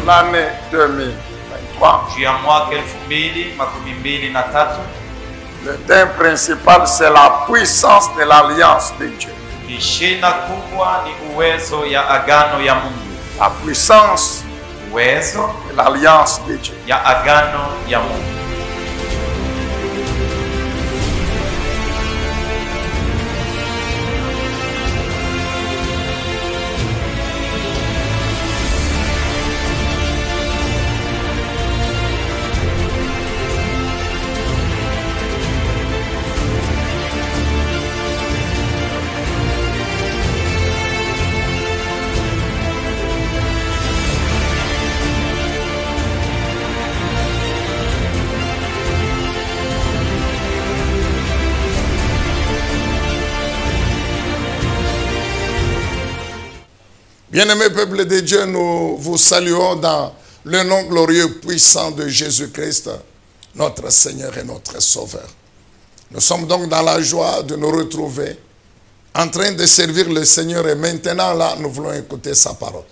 l'année 2023. Le thème principal, c'est la puissance de l'alliance de Dieu. La puissance de l'alliance de Dieu. Bien-aimés peuple de Dieu, nous vous saluons dans le nom glorieux puissant de Jésus-Christ, notre Seigneur et notre Sauveur. Nous sommes donc dans la joie de nous retrouver en train de servir le Seigneur et maintenant là, nous voulons écouter sa parole.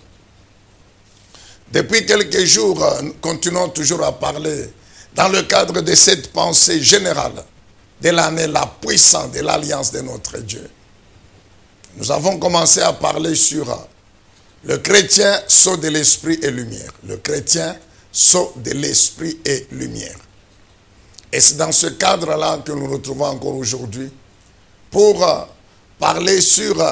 Depuis quelques jours, nous continuons toujours à parler dans le cadre de cette pensée générale de l'année, la puissance de l'alliance de notre Dieu. Nous avons commencé à parler sur le chrétien, sceau de l'esprit et lumière. Le chrétien, sceau de l'esprit et lumière. Et c'est dans ce cadre-là que nous nous retrouvons encore aujourd'hui pour parler sur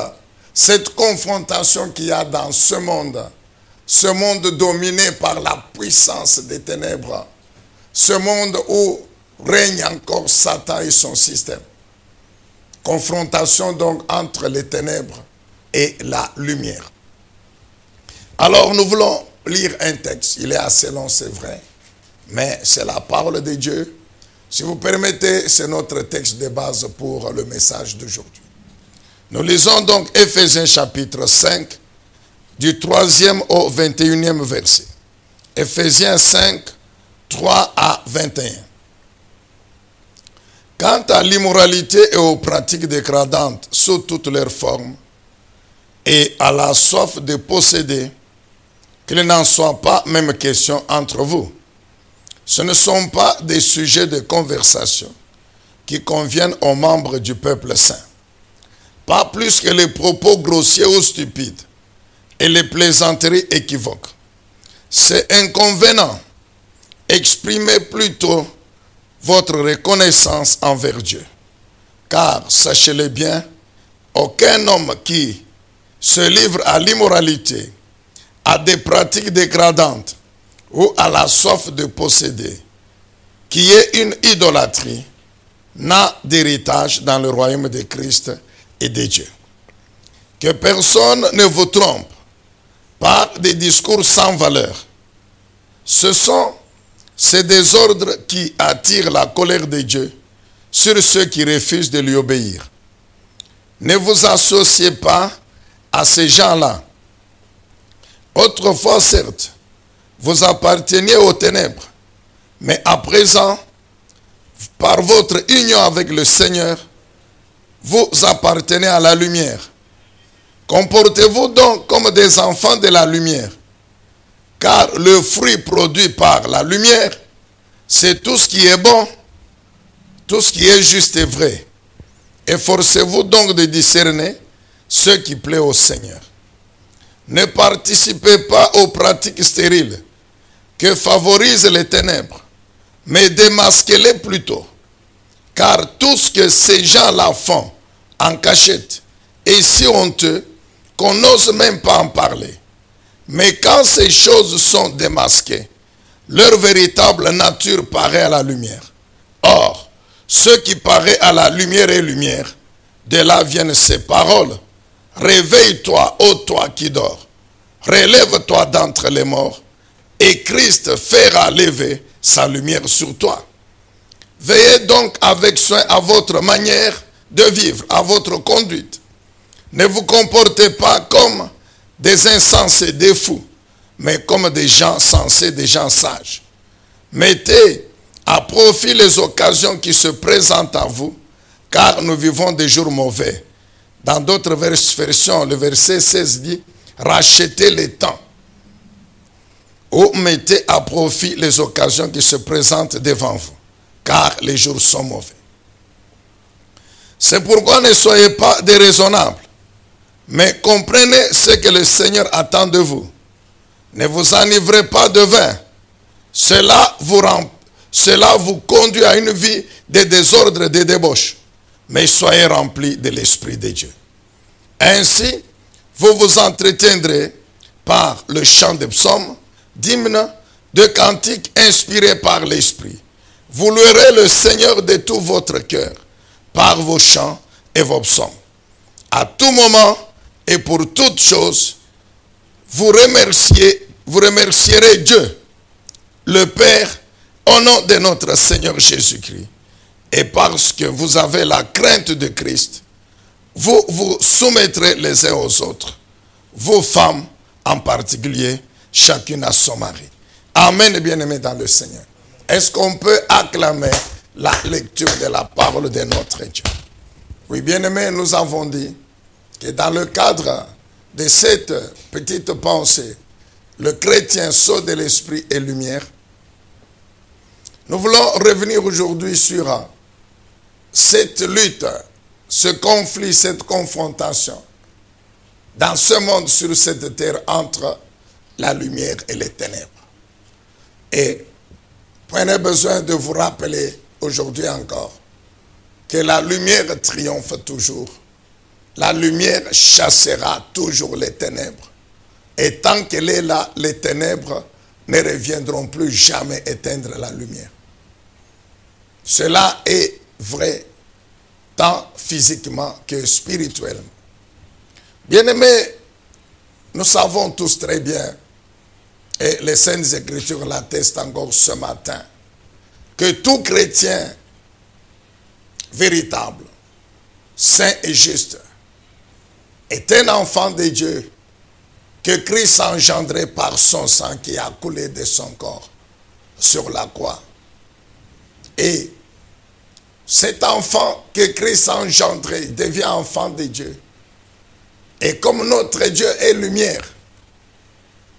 cette confrontation qu'il y a dans ce monde dominé par la puissance des ténèbres, ce monde où règne encore Satan et son système. Confrontation donc entre les ténèbres et la lumière. Alors nous voulons lire un texte, il est assez long c'est vrai, mais c'est la parole de Dieu. Si vous permettez, c'est notre texte de base pour le message d'aujourd'hui. Nous lisons donc Éphésiens chapitre 5, du 3e au 21e verset. Éphésiens 5, 3 à 21. Quant à l'immoralité et aux pratiques dégradantes sous toutes leurs formes, et à la soif de posséder, qu'il n'en soit pas même question entre vous. Ce ne sont pas des sujets de conversation qui conviennent aux membres du peuple saint. Pas plus que les propos grossiers ou stupides et les plaisanteries équivoques. C'est inconvénient. Exprimez plutôt votre reconnaissance envers Dieu. Car, sachez-le bien, aucun homme qui se livre à l'immoralité, à des pratiques dégradantes ou à la soif de posséder, qui est une idolâtrie, n'a d'héritage dans le royaume de Christ et de Dieu. Que personne ne vous trompe par des discours sans valeur. Ce sont ces désordres qui attirent la colère de Dieu sur ceux qui refusent de lui obéir. Ne vous associez pas à ces gens-là. Autrefois, certes, vous apparteniez aux ténèbres, mais à présent, par votre union avec le Seigneur, vous appartenez à la lumière. Comportez-vous donc comme des enfants de la lumière, car le fruit produit par la lumière, c'est tout ce qui est bon, tout ce qui est juste et vrai. Efforcez-vous donc de discerner ce qui plaît au Seigneur. Ne participez pas aux pratiques stériles que favorisent les ténèbres, mais démasquez-les plutôt. Car tout ce que ces gens-là font en cachette est si honteux qu'on n'ose même pas en parler. Mais quand ces choses sont démasquées, leur véritable nature paraît à la lumière. Or, ce qui paraît à la lumière est lumière. De là viennent ces paroles. Réveille-toi, ô toi qui dors. Relève-toi d'entre les morts, et Christ fera lever sa lumière sur toi. Veillez donc avec soin à votre manière de vivre, à votre conduite. Ne vous comportez pas comme des insensés, des fous, mais comme des gens sensés, des gens sages. Mettez à profit les occasions qui se présentent à vous, car nous vivons des jours mauvais. Dans d'autres versions, le verset 16 dit, rachetez les temps. ou mettez à profit les occasions qui se présentent devant vous, car les jours sont mauvais. C'est pourquoi ne soyez pas déraisonnables, mais comprenez ce que le Seigneur attend de vous. Ne vous enivrez pas de vin. Cela vous conduit à une vie de désordre et de débauche. Mais soyez remplis de l'Esprit de Dieu. Ainsi, vous vous entretiendrez par le chant de psaumes, d'hymnes, de cantiques inspirés par l'Esprit. Vous louerez le Seigneur de tout votre cœur, par vos chants et vos psaumes. À tout moment et pour toutes choses, vous remercierez Dieu, le Père, au nom de notre Seigneur Jésus-Christ. Et parce que vous avez la crainte de Christ, vous vous soumettrez les uns aux autres, vos femmes en particulier, chacune à son mari. Amen, bien-aimés dans le Seigneur. Est-ce qu'on peut acclamer la lecture de la parole de notre Dieu? Oui, bien-aimés, nous avons dit que dans le cadre de cette petite pensée, le chrétien saut de l'esprit et lumière, nous voulons revenir aujourd'hui sur cette lutte, ce conflit, cette confrontation dans ce monde, sur cette terre, entre la lumière et les ténèbres. Et prenez besoin de vous rappeler aujourd'hui encore que la lumière triomphe toujours. La lumière chassera toujours les ténèbres. Et tant qu'elle est là, les ténèbres ne reviendront plus jamais éteindre la lumière. Cela est vrai tant physiquement que spirituellement. Bien-aimés, nous savons tous très bien, et les Saintes Écritures l'attestent encore ce matin, que tout chrétien véritable, saint et juste, est un enfant de Dieu que Christ a engendré par son sang qui a coulé de son corps sur la croix. Et cet enfant que Christ a engendré devient enfant de Dieu. Et comme notre Dieu est lumière,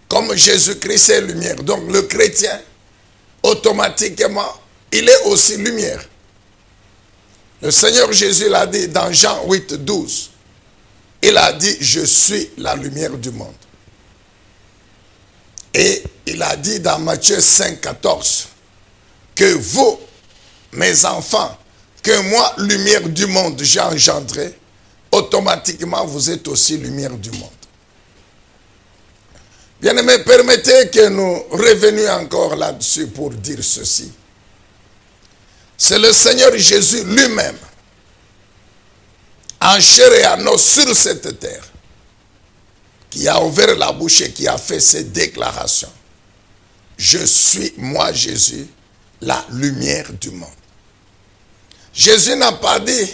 comme Jésus-Christ est lumière, donc le chrétien, automatiquement, il est aussi lumière. Le Seigneur Jésus l'a dit dans Jean 8, 12. Il a dit, je suis la lumière du monde. Et il a dit dans Matthieu 5, 14, que vous, mes enfants, que moi, lumière du monde, j'ai engendré, automatiquement, vous êtes aussi lumière du monde. Bien-aimés, permettez que nous revenions encore là-dessus pour dire ceci. C'est le Seigneur Jésus lui-même, en chair et en os sur cette terre, qui a ouvert la bouche et qui a fait ces déclarations. Je suis, moi Jésus, la lumière du monde. Jésus n'a pas dit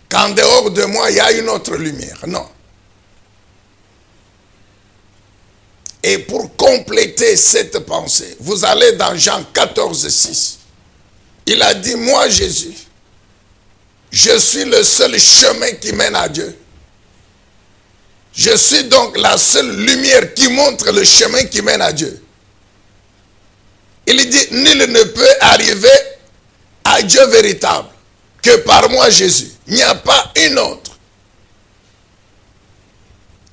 qu'en dehors de moi, il y a une autre lumière. Non. Et pour compléter cette pensée, vous allez dans Jean 14, 6. Il a dit, moi Jésus, je suis le seul chemin qui mène à Dieu. Je suis donc la seule lumière qui montre le chemin qui mène à Dieu. Il dit, nul ne peut arriver à Dieu véritable que par moi Jésus. Il n'y a pas une autre.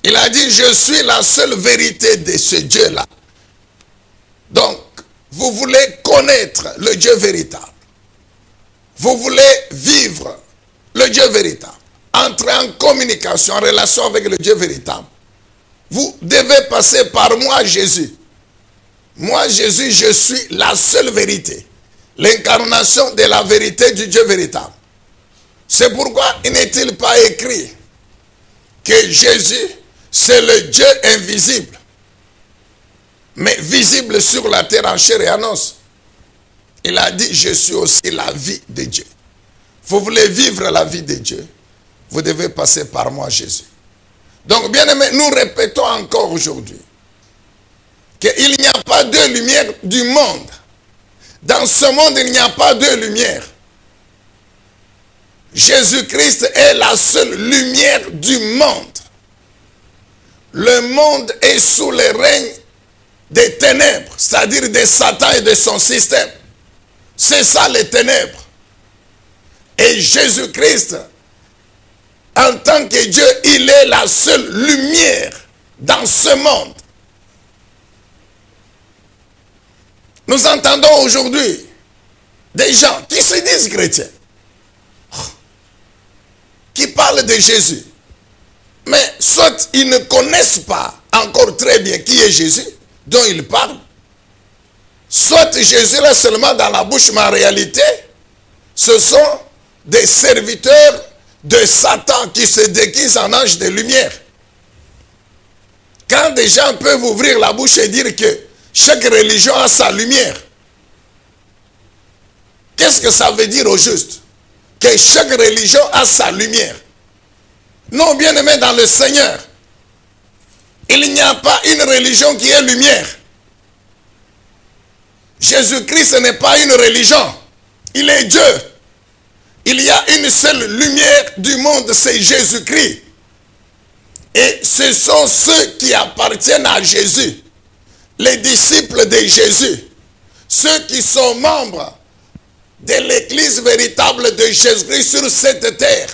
Il a dit, je suis la seule vérité de ce Dieu-là. Donc, vous voulez connaître le Dieu véritable. Vous voulez vivre le Dieu véritable. Entrer en communication, en relation avec le Dieu véritable. Vous devez passer par moi, Jésus. Moi, Jésus, je suis la seule vérité. L'incarnation de la vérité du Dieu véritable. C'est pourquoi il n'est-il pas écrit que Jésus, c'est le Dieu invisible, mais visible sur la terre en chair et en os. Il a dit, je suis aussi la vie de Dieu. Vous voulez vivre la vie de Dieu, vous devez passer par moi, Jésus. Donc, bien aimé, nous répétons encore aujourd'hui qu'il n'y a pas deux lumières du monde. Dans ce monde, il n'y a pas deux lumières. Jésus-Christ est la seule lumière du monde. Le monde est sous le règne des ténèbres, c'est-à-dire de Satan et de son système. C'est ça les ténèbres. Et Jésus-Christ, en tant que Dieu, il est la seule lumière dans ce monde. Nous entendons aujourd'hui des gens qui se disent chrétiens, qui parlent de Jésus, mais soit ils ne connaissent pas encore très bien qui est Jésus, dont ils parlent, soit Jésus est seulement dans la bouche, mais en réalité, ce sont des serviteurs de Satan qui se déguisent en anges de lumière. Quand des gens peuvent ouvrir la bouche et dire que chaque religion a sa lumière, qu'est-ce que ça veut dire au juste? Que chaque religion a sa lumière. Non, bien-aimés dans le Seigneur, il n'y a pas une religion qui est lumière. Jésus-Christ n'est pas une religion. Il est Dieu. Il y a une seule lumière du monde, c'est Jésus-Christ. Et ce sont ceux qui appartiennent à Jésus, les disciples de Jésus, ceux qui sont membres de l'église véritable de Jésus-Christ sur cette terre.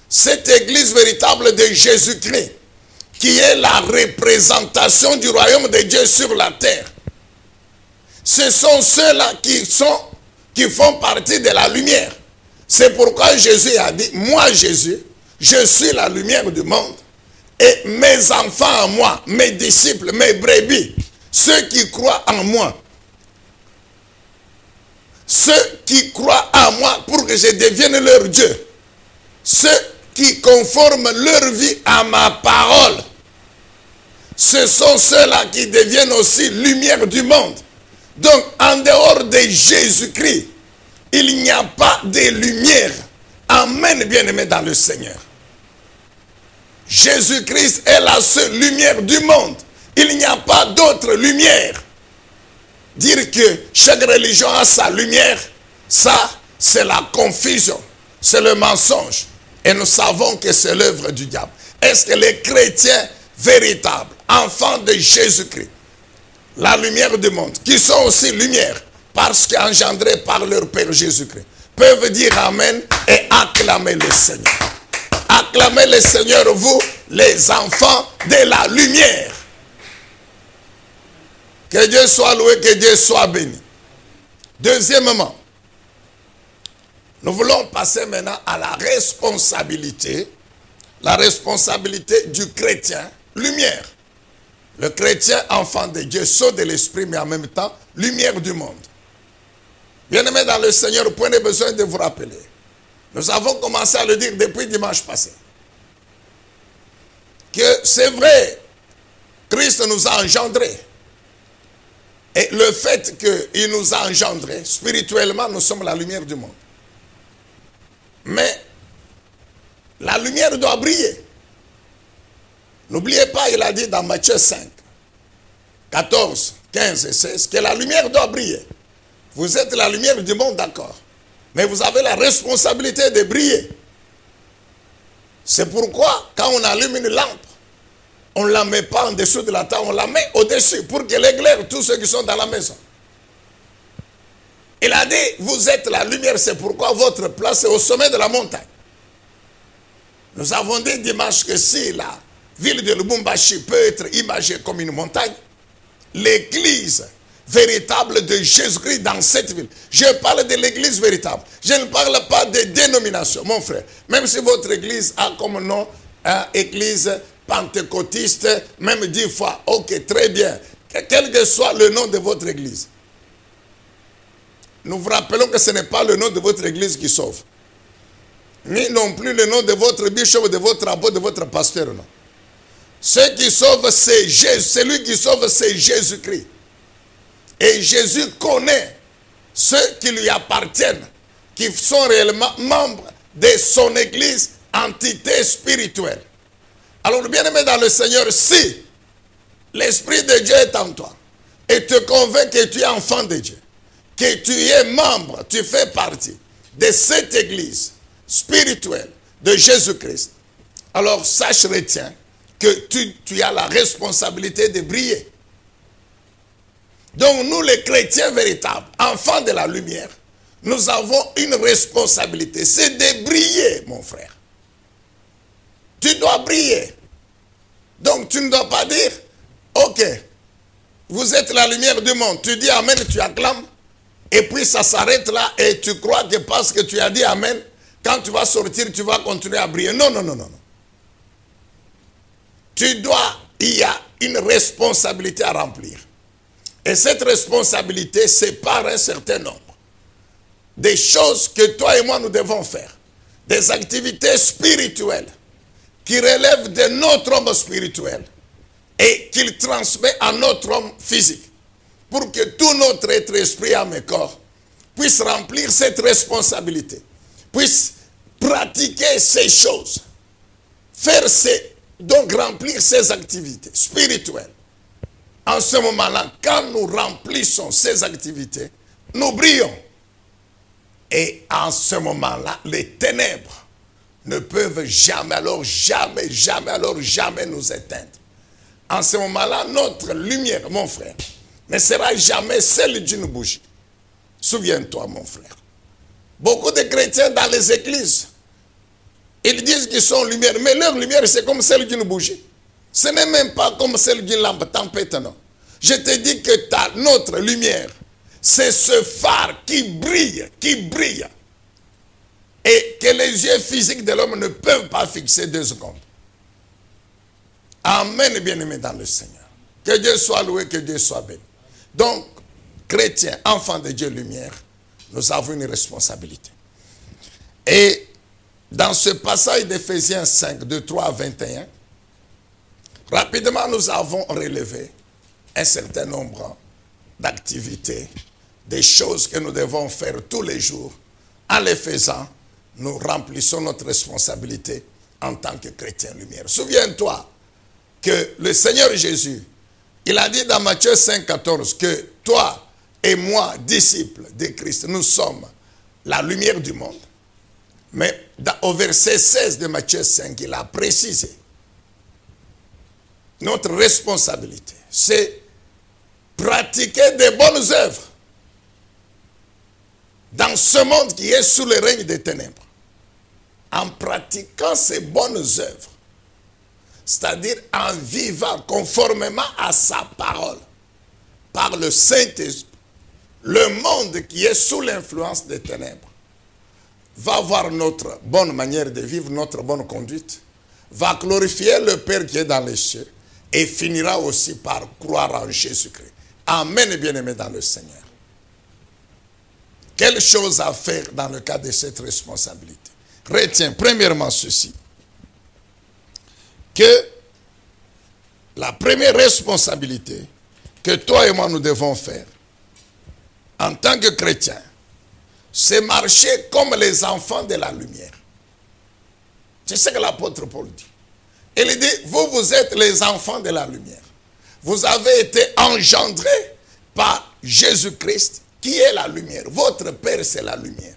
Cette église véritable de Jésus-Christ, qui est la représentation du royaume de Dieu sur la terre. Ce sont ceux-là qui font partie de la lumière. C'est pourquoi Jésus a dit, moi Jésus, je suis la lumière du monde. Et mes enfants en moi, mes disciples, mes brebis, ceux qui croient en moi, ceux qui croient en moi pour que je devienne leur Dieu, ceux qui conforment leur vie à ma parole, ce sont ceux-là qui deviennent aussi lumière du monde. Donc, en dehors de Jésus-Christ, il n'y a pas de lumière. Amen, bien-aimés dans le Seigneur. Jésus-Christ est la seule lumière du monde. Il n'y a pas d'autre lumière. Dire que chaque religion a sa lumière, ça, c'est la confusion. C'est le mensonge. Et nous savons que c'est l'œuvre du diable. Est-ce que les chrétiens véritables, enfants de Jésus-Christ, la lumière du monde, qui sont aussi lumière, parce qu'engendrés par leur Père Jésus-Christ, peuvent dire Amen et acclamer le Seigneur. Acclamez le Seigneur, vous, les enfants de la lumière. Que Dieu soit loué, que Dieu soit béni. Deuxièmement, nous voulons passer maintenant à la responsabilité du chrétien, lumière. Le chrétien, enfant de Dieu, sceau de l'esprit, mais en même temps, lumière du monde. Bien-aimés dans le Seigneur, vous prenez besoin de vous rappeler. Nous avons commencé à le dire depuis dimanche passé. Que c'est vrai, Christ nous a engendrés. Et le fait qu'il nous a engendrés, spirituellement, nous sommes la lumière du monde. Mais la lumière doit briller. N'oubliez pas, il a dit dans Matthieu 5, 14, 15 et 16, que la lumière doit briller. Vous êtes la lumière du monde, d'accord. Mais vous avez la responsabilité de briller. C'est pourquoi, quand on allume une lampe, on ne la met pas en dessous de la table, on la met au-dessus pour qu'elle éclaire tous ceux qui sont dans la maison. Il a dit, vous êtes la lumière, c'est pourquoi votre place est au sommet de la montagne. Nous avons dit dimanche que si la ville de Lubumbashi peut être imagée comme une montagne, l'église véritable de Jésus-Christ dans cette ville. Je parle de l'église véritable. Je ne parle pas de dénomination, mon frère. Même si votre église a comme nom église pentecôtiste, même 10 fois, ok, très bien. Quel que soit le nom de votre église. Nous vous rappelons que ce n'est pas le nom de votre église qui sauve. Ni non plus le nom de votre bishop, de votre apôtre, de votre pasteur, non. Ce qui sauve, c'est Jésus. Celui qui sauve, c'est Jésus-Christ. Et Jésus connaît ceux qui lui appartiennent, qui sont réellement membres de son église, entité spirituelle. Alors, bien-aimé dans le Seigneur, si l'Esprit de Dieu est en toi et te convainc que tu es enfant de Dieu, que tu es membre, tu fais partie de cette église spirituelle de Jésus-Christ, alors sache, retiens, que tu as la responsabilité de briller. Donc nous les chrétiens véritables, enfants de la lumière, nous avons une responsabilité, c'est de briller, mon frère. Tu dois briller. Donc tu ne dois pas dire, ok, vous êtes la lumière du monde. Tu dis amen, tu acclames, et puis ça s'arrête là, et tu crois que parce que tu as dit amen, quand tu vas sortir, tu vas continuer à briller. Non, non, non, non. Tu dois, il y a une responsabilité à remplir. Et cette responsabilité sépare un certain nombre des choses que toi et moi nous devons faire. Des activités spirituelles qui relèvent de notre homme spirituel et qu'il transmet à notre homme physique. Pour que tout notre être, esprit, âme et corps puisse remplir cette responsabilité. Puisse pratiquer ces choses. Donc remplir ces activités spirituelles. En ce moment-là, quand nous remplissons ces activités, nous brillons. Et en ce moment-là, les ténèbres ne peuvent jamais nous éteindre. En ce moment-là, notre lumière, mon frère, ne sera jamais celle d'une bougie. Souviens-toi, mon frère. Beaucoup de chrétiens dans les églises, ils disent qu'ils sont lumière, mais leur lumière, c'est comme celle d'une bougie. Ce n'est même pas comme celle d'une lampe tempête, non. Je te dis que notre lumière, c'est ce phare qui brille, et que les yeux physiques de l'homme ne peuvent pas fixer 2 secondes. Amen, bien-aimé dans le Seigneur. Que Dieu soit loué, que Dieu soit béni. Donc, chrétiens, enfants de Dieu lumière, nous avons une responsabilité. Et dans ce passage d'Éphésiens 5, de 3 à 21, rapidement nous avons relevé un certain nombre d'activités, des choses que nous devons faire tous les jours. En les faisant, nous remplissons notre responsabilité en tant que chrétiens lumière. Souviens-toi que le Seigneur Jésus, il a dit dans Matthieu 5, 14 que toi et moi, disciples de Christ, nous sommes la lumière du monde. Mais au verset 16 de Matthieu 5, il a précisé notre responsabilité, c'est pratiquer de bonnes œuvres dans ce monde qui est sous le règne des ténèbres. En pratiquant ces bonnes œuvres, c'est-à-dire en vivant conformément à sa parole, par le Saint-Esprit, le monde qui est sous l'influence des ténèbres va voir notre bonne manière de vivre, notre bonne conduite, va glorifier le Père qui est dans les cieux et finira aussi par croire en Jésus-Christ. Amen, bien-aimé dans le Seigneur. Quelle chose à faire dans le cadre de cette responsabilité? Retiens premièrement ceci, que la première responsabilité que toi et moi nous devons faire en tant que chrétiens, c'est marcher comme les enfants de la lumière. C'est ce que l'apôtre Paul dit. Il dit, vous êtes les enfants de la lumière. Vous avez été engendrés par Jésus-Christ, qui est la lumière. Votre Père, c'est la lumière.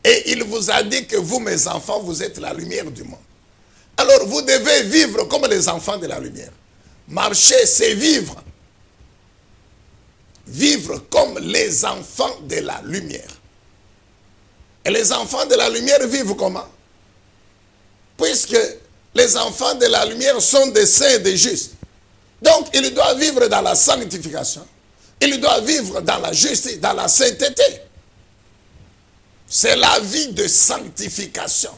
Et il vous a dit que vous, mes enfants, vous êtes la lumière du monde. Alors, vous devez vivre comme les enfants de la lumière. Marcher, c'est vivre. Vivre comme les enfants de la lumière. Et les enfants de la lumière vivent comment? Puisque les enfants de la lumière sont des saints et des justes. Donc, ils doivent vivre dans la sanctification. Ils doivent vivre dans la justice, dans la sainteté. C'est la vie de sanctification,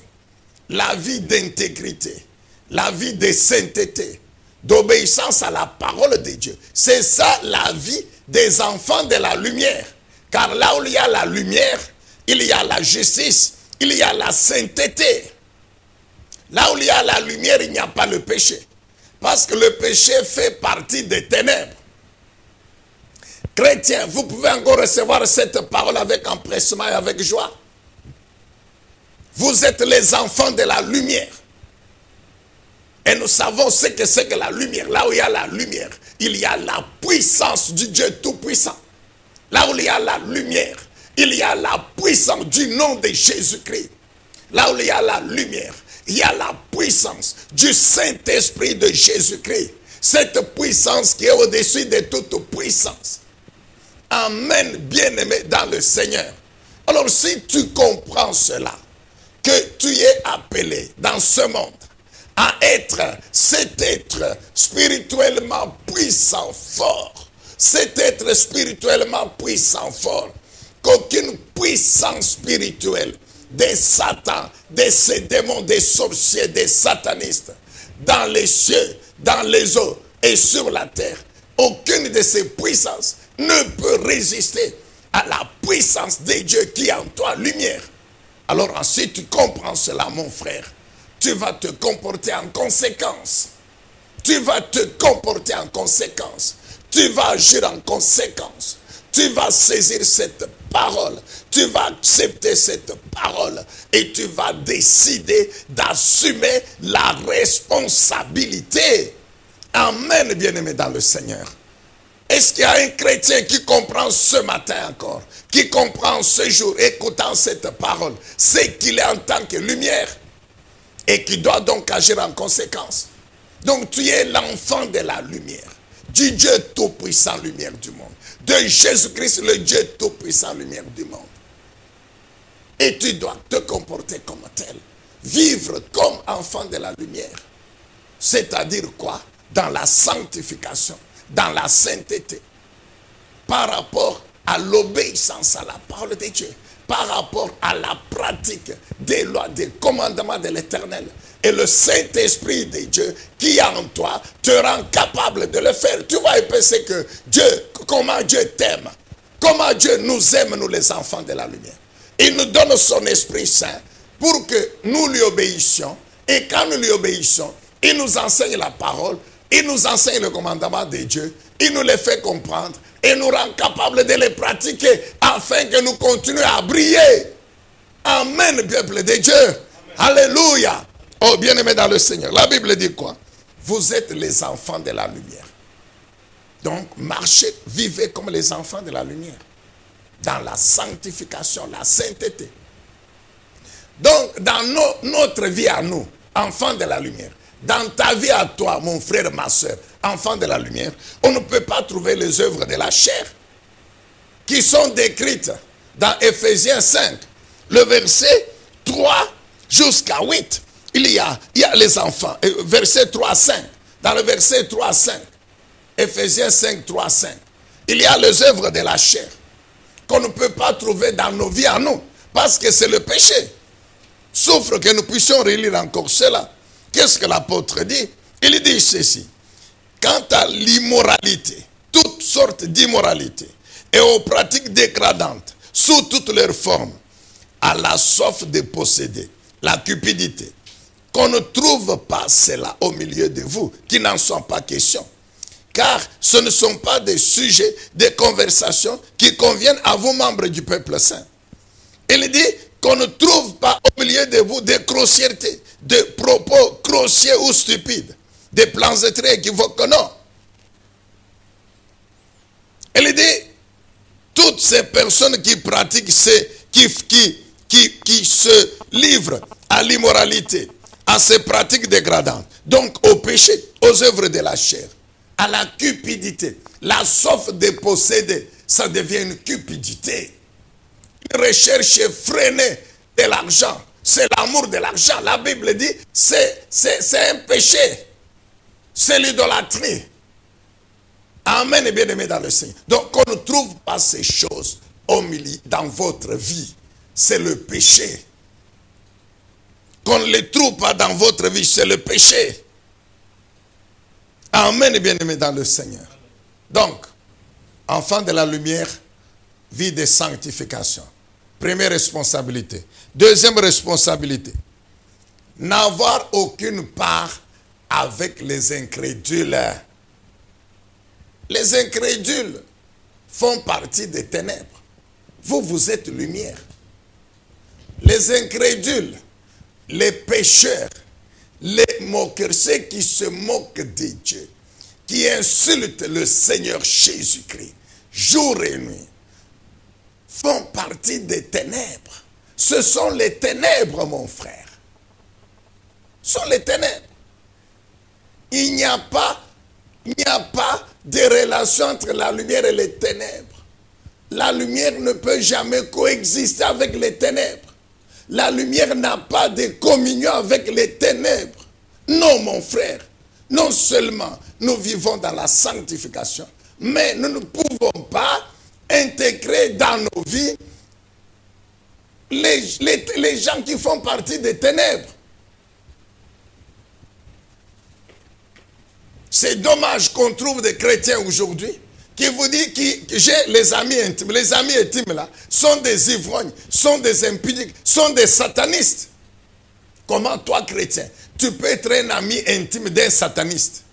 la vie d'intégrité, la vie de sainteté, d'obéissance à la parole de Dieu. C'est ça la vie des enfants de la lumière. Car là où il y a la lumière, il y a la justice, il y a la sainteté. Là où il y a la lumière, il n'y a pas le péché. Parce que le péché fait partie des ténèbres. Chrétiens, vous pouvez encore recevoir cette parole avec empressement et avec joie. Vous êtes les enfants de la lumière. Et nous savons ce que c'est que la lumière. Là où il y a la lumière, il y a la puissance du Dieu Tout-Puissant. Là où il y a la lumière, il y a la puissance du nom de Jésus-Christ. Là où il y a la lumière, il y a la puissance du Saint-Esprit de Jésus-Christ. Cette puissance qui est au-dessus de toute puissance. Amen, bien-aimé dans le Seigneur. Alors si tu comprends cela, que tu es appelé dans ce monde à être cet être spirituellement puissant, fort. Cet être spirituellement puissant, fort. Qu'aucune puissance spirituelle des satans, de ces démons, des sorciers, des satanistes, dans les cieux, dans les eaux et sur la terre, aucune de ces puissances ne peut résister à la puissance de Dieu qui est en toi, lumière. Alors ensuite tu comprends cela, mon frère. Tu vas te comporter en conséquence. Tu vas te comporter en conséquence. Tu vas agir en conséquence. Tu vas saisir cette parole. Tu vas accepter cette parole. Et tu vas décider d'assumer la responsabilité. Amen, bien-aimé dans le Seigneur. Est-ce qu'il y a un chrétien qui comprend ce matin encore, qui comprend ce jour, écoutant cette parole, c'est qu'il est en tant que lumière et qui doit donc agir en conséquence? Donc tu es l'enfant de la lumière, du Dieu tout-puissant, lumière du monde, de Jésus-Christ, le Dieu tout-puissant, lumière du monde. Et tu dois te comporter comme tel, vivre comme enfant de la lumière. C'est-à-dire quoi? Dans la sanctification, dans la sainteté, par rapport à l'obéissance à la parole de Dieu, par rapport à la pratique des lois, des commandements de l'Éternel. Et le Saint-Esprit de Dieu qui est en toi te rend capable de le faire. Tu vois, c'est que Dieu, comment Dieu t'aime, comment Dieu nous aime, nous les enfants de la lumière. Il nous donne son Esprit Saint pour que nous lui obéissions. Et quand nous lui obéissons, il nous enseigne la parole, il nous enseigne le commandement de Dieu, il nous les fait comprendre et nous rend capables de les pratiquer afin que nous continuions à briller. Amen, peuple de Dieu. Amen. Alléluia. Oh, bien-aimé dans le Seigneur. La Bible dit quoi? Vous êtes les enfants de la lumière. Donc, marchez, vivez comme les enfants de la lumière. Dans la sanctification, la sainteté. Donc, dans notre vie à nous, enfants de la lumière, dans ta vie à toi, mon frère, ma soeur, enfant de la lumière, on ne peut pas trouver les œuvres de la chair qui sont décrites dans Ephésiens 5, le verset 3 jusqu'à 8. Il y a les enfants, verset 3 à 5. Dans le verset 3 à 5, Ephésiens 5, 3 à 5, il y a les œuvres de la chair qu'on ne peut pas trouver dans nos vies à nous, parce que c'est le péché. Souffre que nous puissions relire encore cela. Qu'est-ce que l'apôtre dit? Il dit ceci. Quant à l'immoralité, toutes sortes d'immoralité, et aux pratiques dégradantes, sous toutes leurs formes, à la soif de posséder, la cupidité, qu'on ne trouve pas cela au milieu de vous, qui n'en sont pas question. Car ce ne sont pas des sujets de conversation qui conviennent à vous, membres du peuple saint. Il dit qu'on ne trouve pas au milieu de vous des grossièretés, des propos grossiers ou stupides, des plaisanteries équivoques, non. Il dit, toutes ces personnes qui pratiquent, qui se livrent à l'immoralité, à ces pratiques dégradantes, donc au péché, aux œuvres de la chair, à la cupidité, la soif de posséder, ça devient une cupidité. Une recherche effrénée de l'argent, c'est l'amour de l'argent. La Bible dit, c'est un péché, c'est l'idolâtrie. Amen et bien-aimé dans le Seigneur. Donc, on ne trouve pas ces choses au milieu dans votre vie. C'est le péché. Qu'on ne les trouve pas dans votre vie, c'est le péché. Amen et bien-aimé dans le Seigneur. Donc, enfant de la lumière, vie de sanctification. Première responsabilité. Deuxième responsabilité. N'avoir aucune part avec les incrédules. Les incrédules font partie des ténèbres. Vous, vous êtes lumière. Les incrédules, les pécheurs, les moqueurs, ceux qui se moquent de Dieu, qui insultent le Seigneur Jésus-Christ, jour et nuit, font partie des ténèbres. Ce sont les ténèbres, mon frère. sont les ténèbres. Il n'y a pas de relation entre la lumière et les ténèbres. La lumière ne peut jamais coexister avec les ténèbres. La lumière n'a pas de communion avec les ténèbres. Non, mon frère. Non seulement nous vivons dans la sanctification, mais nous ne pouvons pas intégrer dans nos vies les gens qui font partie des ténèbres. C'est dommage qu'on trouve des chrétiens aujourd'hui qui vous disent que j'ai les amis intimes. Les amis intimes là sont des ivrognes, sont des impudiques, sont des satanistes. Comment toi chrétien, tu peux être un ami intime d'un sataniste?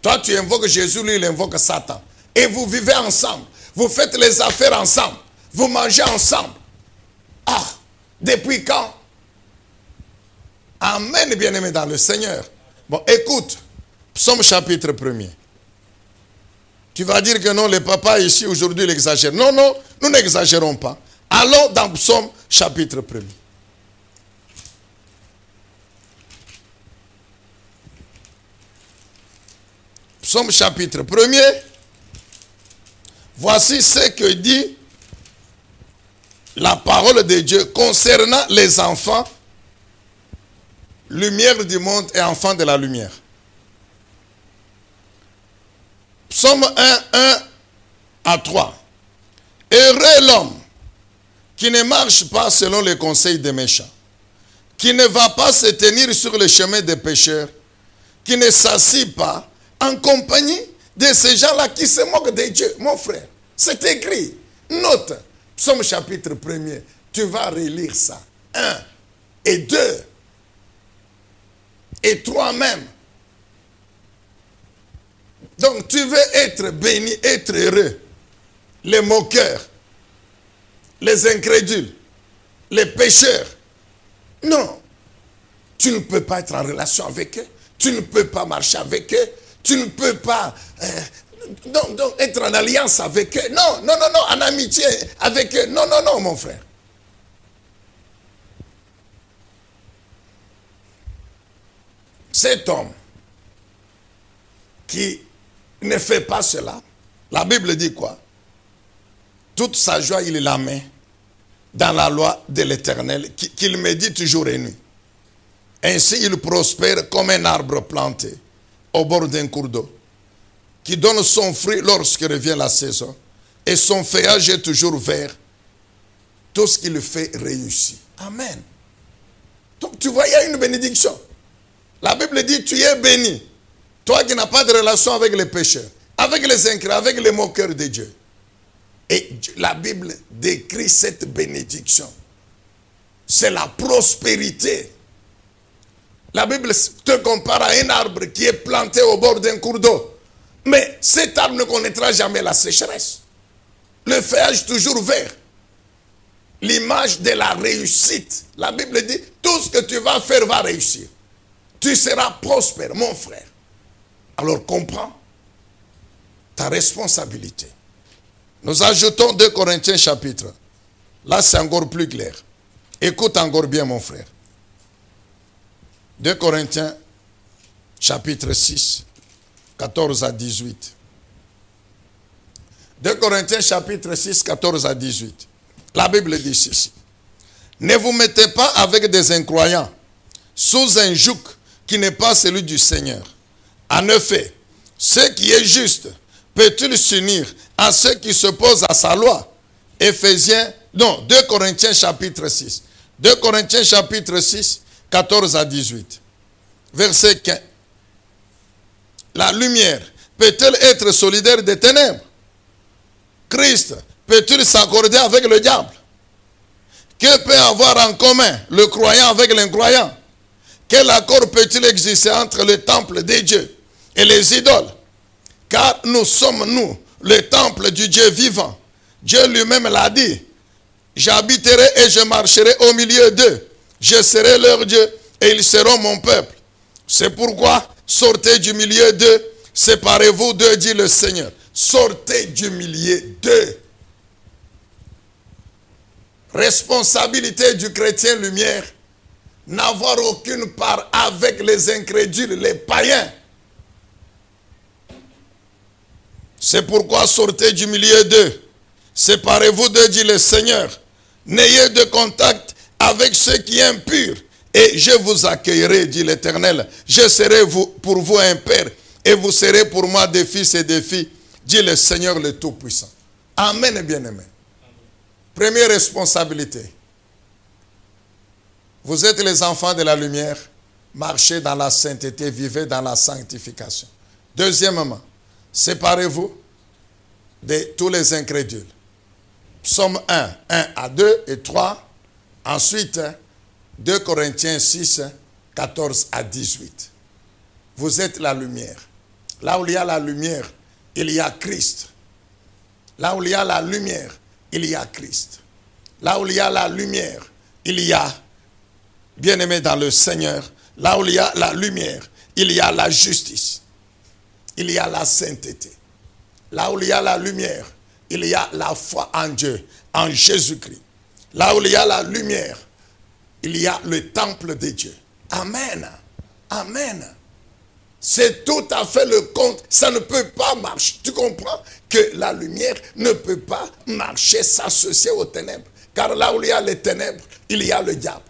Toi tu invoques Jésus, lui il invoque Satan. Et vous vivez ensemble, vous faites les affaires ensemble, vous mangez ensemble. Ah, depuis quand? Amen, bien-aimé dans le Seigneur. Bon, écoute, Psaume chapitre 1er. Tu vas dire que non, le papa ici aujourd'hui il exagère. Non, non, nous n'exagérons pas. Allons dans Psaume chapitre 1er. Psaume chapitre 1er. Voici ce que dit la parole de Dieu concernant les enfants, lumière du monde et enfants de la lumière. Psaume 1 à 3. Heureux l'homme qui ne marche pas selon les conseils des méchants, qui ne va pas se tenir sur le chemin des pécheurs, qui ne s'assit pas en compagnie de ces gens-là qui se moquent de Dieu. Mon frère, c'est écrit. Note, Psaume chapitre 1er, tu vas relire ça. 1 et 2 et 3 même. Donc tu veux être béni, être heureux. Les moqueurs, les incrédules, les pécheurs. Non, tu ne peux pas être en relation avec eux. Tu ne peux pas marcher avec eux. Tu ne peux pas donc être en alliance avec eux. Non, non, non, non, en amitié avec eux. Non, non, non, mon frère. Cet homme qui ne fait pas cela, la Bible dit quoi? Toute sa joie, il la met dans la loi de l'Éternel, qu'il médite jour et nuit. Ainsi, il prospère comme un arbre planté au bord d'un cours d'eau, qui donne son fruit lorsque revient la saison, et son feuillage est toujours vert. Tout ce qu'il fait réussit. Amen. Donc tu vois, il y a une bénédiction. La Bible dit, tu es béni. Toi qui n'as pas de relation avec les pécheurs, avec les incrédules, avec les moqueurs de Dieu. Et la Bible décrit cette bénédiction. C'est la prospérité. La Bible te compare à un arbre qui est planté au bord d'un cours d'eau. Mais cet arbre ne connaîtra jamais la sécheresse. Le feuillage toujours vert. L'image de la réussite. La Bible dit, tout ce que tu vas faire va réussir. Tu seras prospère, mon frère. Alors comprends ta responsabilité. Nous ajoutons 2 Corinthiens chapitre. Là c'est encore plus clair. Écoute encore bien mon frère. 2 Corinthiens chapitre 6, 14 à 18. 2 Corinthiens chapitre 6, 14 à 18. La Bible dit ceci. Ne vous mettez pas avec des incroyants sous un joug qui n'est pas celui du Seigneur. En effet, ce qui est juste peut-il s'unir à ceux qui s'opposent à sa loi? 2 Corinthiens chapitre 6. 2 Corinthiens chapitre 6, 14 à 18. Verset 15. La lumière peut-elle être solidaire des ténèbres? Christ peut-il s'accorder avec le diable? Que peut avoir en commun le croyant avec l'incroyant? Quel accord peut-il exister entre le temple de Dieu et les idoles? Car nous sommes, nous, le temple du Dieu vivant. Dieu lui-même l'a dit. J'habiterai et je marcherai au milieu d'eux. Je serai leur Dieu et ils seront mon peuple. C'est pourquoi, sortez du milieu d'eux, séparez-vous d'eux, dit le Seigneur. Sortez du milieu d'eux. Responsabilité du chrétien lumière n'avoir aucune part avec les incrédules, les païens. C'est pourquoi sortez du milieu d'eux. Séparez-vous d'eux, dit le Seigneur. N'ayez de contact avec ceux qui sont impurs. Et je vous accueillerai, dit l'Éternel. Je serai pour vous un père. Et vous serez pour moi des fils et des filles, dit le Seigneur le Tout-Puissant. Amen, bien-aimés. Première responsabilité. Vous êtes les enfants de la lumière. Marchez dans la sainteté, vivez dans la sanctification. Deuxièmement, séparez-vous de tous les incrédules. Psaume 1, 1 à 2 et 3. Ensuite, 2 Corinthiens 6, 14 à 18. Vous êtes la lumière. Là où il y a la lumière, il y a Christ. Là où il y a la lumière, il y a Christ. Là où il y a la lumière, il y a, bien-aimé dans le Seigneur, là où il y a la lumière, il y a la justice. Il y a la sainteté. Là où il y a la lumière, il y a la foi en Dieu, en Jésus-Christ. Là où il y a la lumière, il y a le temple de Dieu. Amen. Amen. C'est tout à fait le compte. Ça ne peut pas marcher. Tu comprends que la lumière ne peut pas marcher, s'associer aux ténèbres. Car là où il y a les ténèbres, il y a le diable.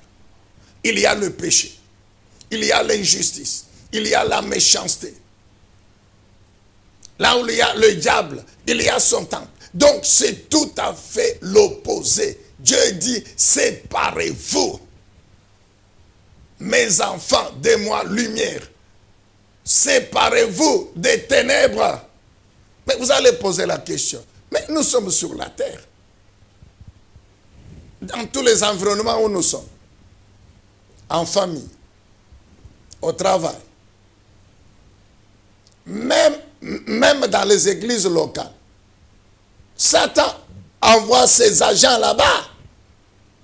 Il y a le péché. Il y a l'injustice. Il y a la méchanceté. Là où il y a le diable, il y a son temple. Donc c'est tout à fait l'opposé. Dieu dit, séparez-vous. Mes enfants, de moi, lumière. Séparez-vous des ténèbres. Mais vous allez poser la question. Mais nous sommes sur la terre. Dans tous les environnements où nous sommes. En famille. Au travail. Même dans les églises locales. Satan envoie ses agents là-bas.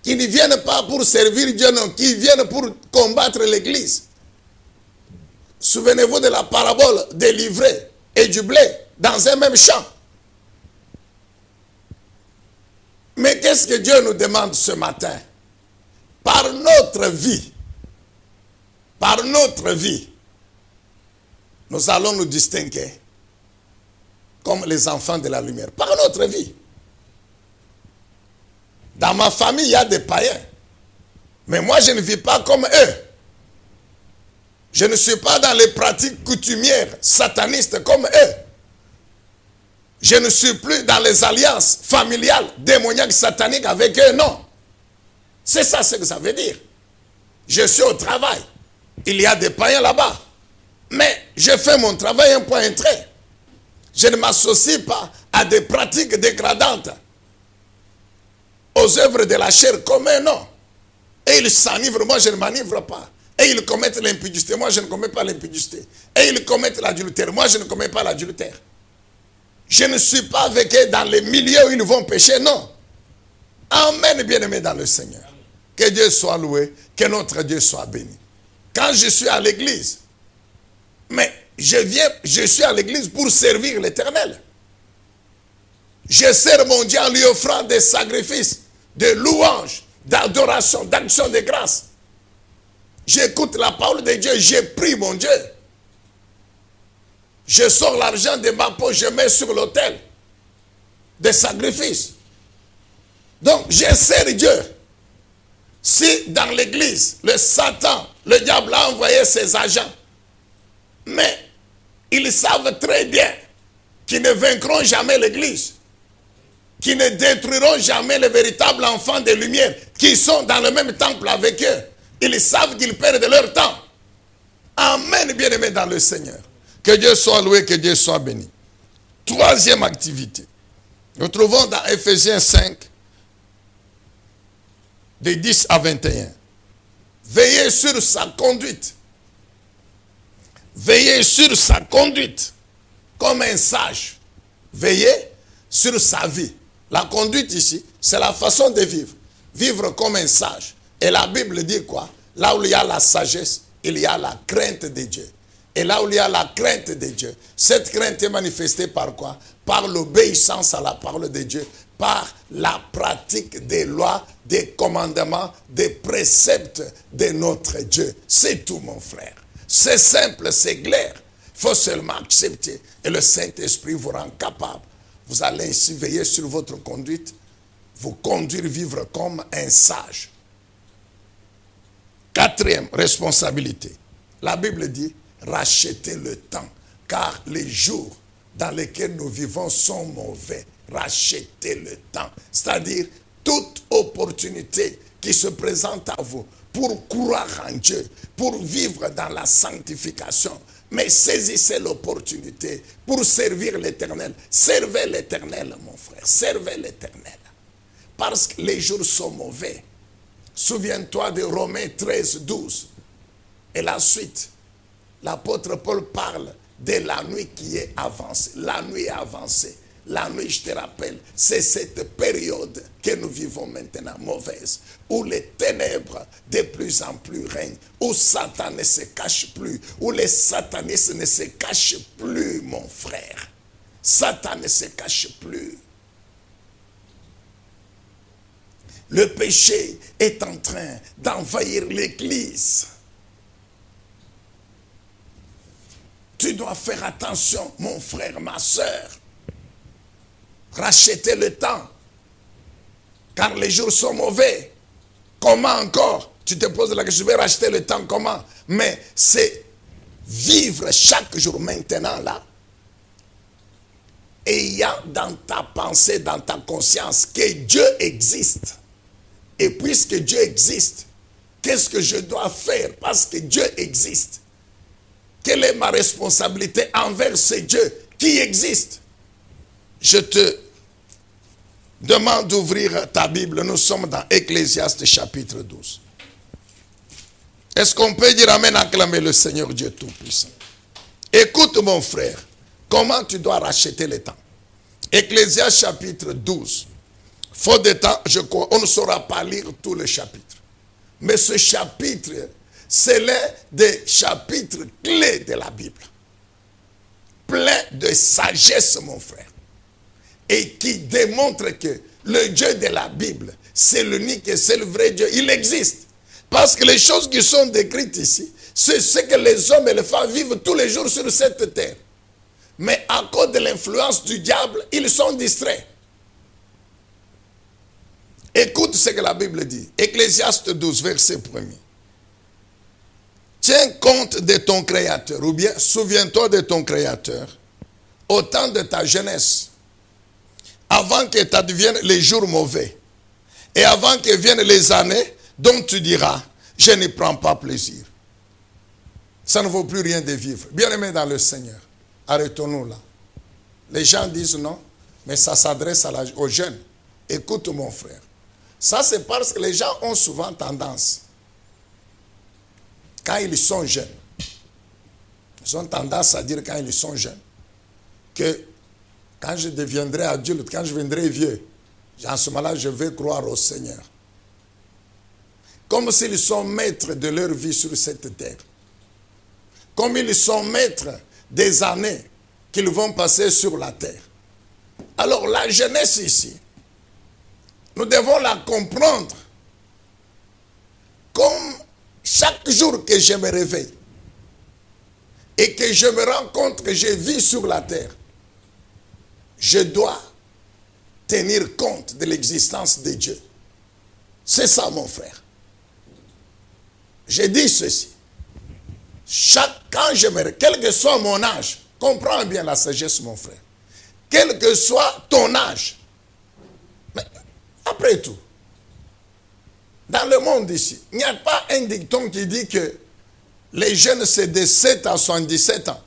Qui ne viennent pas pour servir Dieu, non. Qui viennent pour combattre l'église. Souvenez-vous de la parabole des livrets et du blé dans un même champ. Mais qu'est-ce que Dieu nous demande ce matin? Par notre vie, nous allons nous distinguer comme les enfants de la lumière. Par notre vie. Dans ma famille, il y a des païens. Mais moi, je ne vis pas comme eux. Je ne suis pas dans les pratiques coutumières satanistes comme eux. Je ne suis plus dans les alliances familiales, démoniaques, sataniques avec eux, non. C'est ça ce que ça veut dire. Je suis au travail. Il y a des païens là-bas. Mais je fais mon travail un point, un trait. Je ne m'associe pas à des pratiques dégradantes. Aux œuvres de la chair comme eux, non. Et ils s'enivrent, moi je ne m'enivre pas. Et ils commettent l'impudicité, moi je ne commets pas l'impudicité. Et ils commettent l'adultère, moi je ne commets pas l'adultère. Je ne suis pas avec eux dans les milieux où ils vont pécher, non. Amen, bien-aimés dans le Seigneur. Que Dieu soit loué, que notre Dieu soit béni. Quand je suis à l'église, mais je suis à l'église pour servir l'Éternel. Je sers mon Dieu en lui offrant des sacrifices, de louanges, d'adoration, d'action de grâce. J'écoute la parole de Dieu, j'ai pris mon Dieu. Je sors l'argent de ma poche, je mets sur l'autel des sacrifices. Donc, je sers Dieu. Si dans l'église, le Satan, le diable a envoyé ses agents, mais ils savent très bien qu'ils ne vaincront jamais l'église, qu'ils ne détruiront jamais les véritables enfants de lumière qui sont dans le même temple avec eux. Ils savent qu'ils perdent leur temps. Amen, bien-aimés dans le Seigneur. Que Dieu soit loué, que Dieu soit béni. Troisième activité. Nous trouvons dans Ephésiens 5, de 10 à 21. Veillez sur sa conduite. Veillez sur sa conduite. Comme un sage. Veillez sur sa vie. La conduite ici, c'est la façon de vivre. Vivre comme un sage. Et la Bible dit quoi? Là où il y a la sagesse, il y a la crainte de Dieu. Et là où il y a la crainte de Dieu, cette crainte est manifestée par quoi? Par l'obéissance à la parole de Dieu, par la pratique des lois, des commandements, des préceptes de notre Dieu. C'est tout, mon frère. C'est simple, c'est clair. Il faut seulement accepter. Et le Saint-Esprit vous rend capable. Vous allez ainsi veiller sur votre conduite, vous conduire, vivre comme un sage. Quatrième responsabilité. La Bible dit, rachetez le temps, car les jours dans lesquels nous vivons sont mauvais. Rachetez le temps. C'est-à-dire, toute opportunité qui se présente à vous pour croire en Dieu, pour vivre dans la sanctification, mais saisissez l'opportunité pour servir l'Éternel. Servez l'Éternel, mon frère. Servez l'Éternel. Parce que les jours sont mauvais. Souviens-toi de Romains 13, 12. Et la suite, l'apôtre Paul parle de la nuit qui est avancée. La nuit est avancée. La nuit, je te rappelle, c'est cette période que nous vivons maintenant, mauvaise, où les ténèbres de plus en plus règnent, où Satan ne se cache plus, où les satanistes ne se cachent plus, mon frère. Satan ne se cache plus. Le péché est en train d'envahir l'Église. Tu dois faire attention, mon frère, ma soeur. Rachetez le temps. Car les jours sont mauvais. Comment encore? Tu te poses la question, je vais racheter le temps, comment? Mais c'est vivre chaque jour maintenant là. Ayant dans ta pensée, dans ta conscience que Dieu existe. Et puisque Dieu existe, qu'est-ce que je dois faire? Parce que Dieu existe. Quelle est ma responsabilité envers ce Dieu qui existe? Je te demande d'ouvrir ta Bible. Nous sommes dans Ecclésiaste chapitre 12. Est-ce qu'on peut dire amen, acclamer le Seigneur Dieu Tout-Puissant? Écoute mon frère, comment tu dois racheter le temps. Ecclésiaste chapitre 12. Faute de temps, je crois, on ne saura pas lire tout le chapitre. Mais ce chapitre, c'est l'un des chapitres clés de la Bible. Plein de sagesse, mon frère. Et qui démontre que le Dieu de la Bible, c'est l'unique et c'est le vrai Dieu. Il existe. Parce que les choses qui sont décrites ici, c'est ce que les hommes et les femmes vivent tous les jours sur cette terre. Mais à cause de l'influence du diable, ils sont distraits. Écoute ce que la Bible dit. Ecclésiaste 12, verset 1er. Tiens compte de ton Créateur, ou bien souviens-toi de ton Créateur, au temps de ta jeunesse, avant que t'adviennent les jours mauvais, et avant que viennent les années dont tu diras, je n'y prends pas plaisir. Ça ne vaut plus rien de vivre. Bien-aimés dans le Seigneur, arrêtons-nous là. Les gens disent non, mais ça s'adresse aux jeunes. Écoute mon frère. Ça c'est parce que les gens ont souvent tendance, quand ils sont jeunes, ils ont tendance à dire quand ils sont jeunes, que quand je deviendrai adulte, quand je viendrai vieux, en ce moment-là, je vais croire au Seigneur. Comme s'ils sont maîtres de leur vie sur cette terre. Comme ils sont maîtres des années qu'ils vont passer sur la terre. Alors la jeunesse ici, nous devons la comprendre comme chaque jour que je me réveille et que je me rends compte que je vis sur la terre, je dois tenir compte de l'existence de Dieu. C'est ça mon frère. Je dis ceci. Quand je me réveille, quel que soit mon âge, comprends bien la sagesse mon frère, quel que soit ton âge, mais après tout, dans le monde ici, il n'y a pas un dicton qui dit que les jeunes c'est de 7 à 77 ans.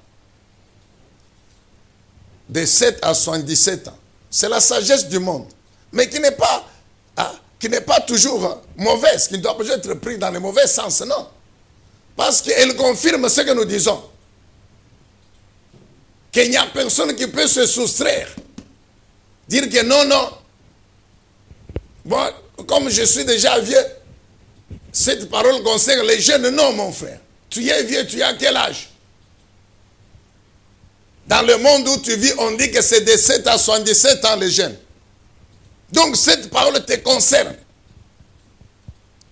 De 7 à 77 ans. C'est la sagesse du monde. Mais qui n'est pas toujours mauvaise, qui ne doit pas être prise dans le mauvais sens, non. Parce qu'elle confirme ce que nous disons. Qu'il n'y a personne qui peut se soustraire. Dire que non, non. Bon, comme je suis déjà vieux, cette parole concerne les jeunes. Non, mon frère. Tu es vieux, tu as quel âge? Dans le monde où tu vis, on dit que c'est de 7 à 77 ans les jeunes. Donc cette parole te concerne.